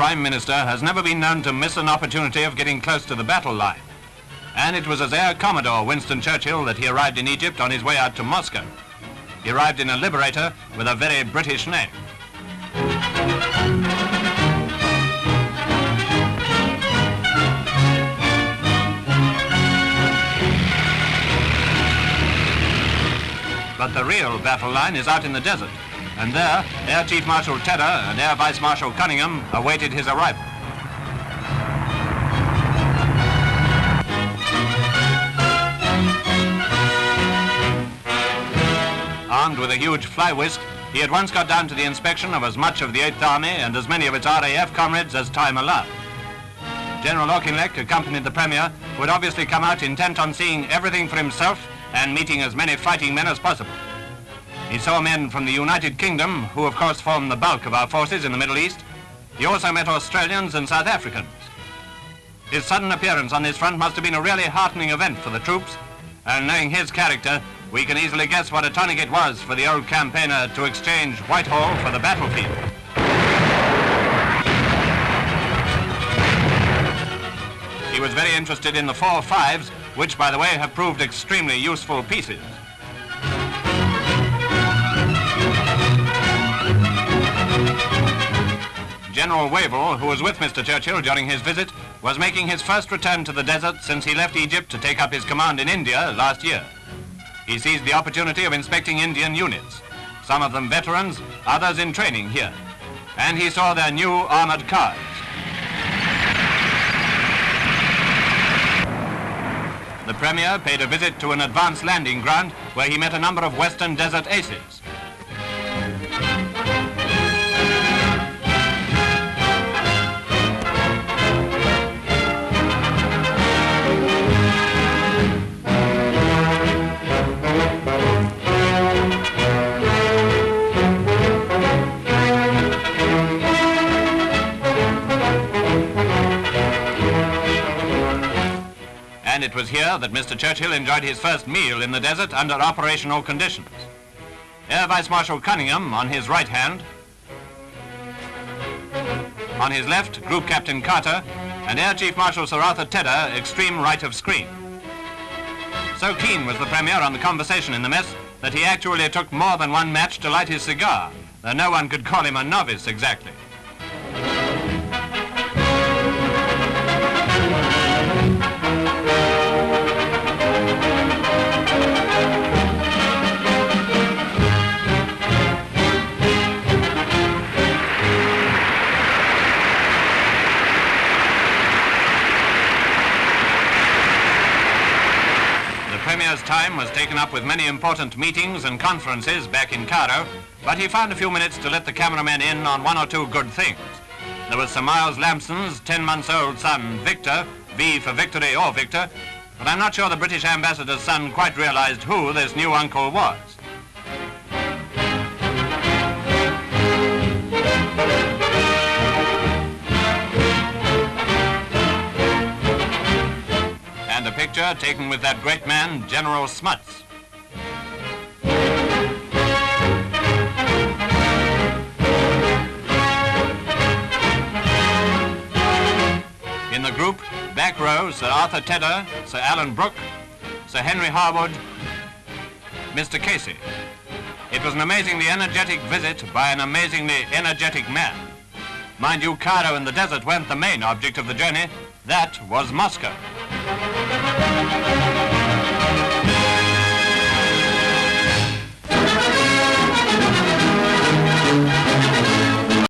Prime Minister has never been known to miss an opportunity of getting close to the battle line. And it was as Air Commodore Winston Churchill that he arrived in Egypt on his way out to Moscow. He arrived in a Liberator with a very British name. But the real battle line is out in the desert, and there Air Chief Marshal Tedder and Air Vice Marshal Cunningham awaited his arrival. Armed with a huge fly whisk, he at once got down to the inspection of as much of the 8th Army and as many of its RAF comrades as time allowed. General Auchinleck accompanied the Premier, who had obviously come out intent on seeing everything for himself and meeting as many fighting men as possible. He saw men from the United Kingdom, who of course form the bulk of our forces in the Middle East. He also met Australians and South Africans. His sudden appearance on this front must have been a really heartening event for the troops, and knowing his character, we can easily guess what a tonic it was for the old campaigner to exchange Whitehall for the battlefield. He was very interested in the 4.5s, which, by the way, have proved extremely useful pieces. General Wavell, who was with Mr Churchill during his visit, was making his first return to the desert since he left Egypt to take up his command in India last year. He seized the opportunity of inspecting Indian units, some of them veterans, others in training here, and he saw their new armored cars. The Premier paid a visit to an advanced landing ground where he met a number of Western Desert aces. And it was here that Mr Churchill enjoyed his first meal in the desert under operational conditions. Air Vice Marshal Cunningham on his right hand, on his left, Group Captain Carter, and Air Chief Marshal Sir Arthur Tedder, extreme right of screen. So keen was the Premier on the conversation in the mess that he actually took more than one match to light his cigar, though no one could call him a novice exactly. The Premier's time was taken up with many important meetings and conferences back in Cairo, but he found a few minutes to let the cameramen in on one or two good things. There was Sir Miles Lampson's 10-month-old son, Victor, V for victory or Victor, but I'm not sure the British ambassador's son quite realized who this new uncle was. And a picture taken with that great man, General Smuts. In the group, back row, Sir Arthur Tedder, Sir Alan Brooke, Sir Henry Harwood, Mr Casey. It was an amazingly energetic visit by an amazingly energetic man. Mind you, Cairo and the desert weren't the main object of the journey. That was Moscow.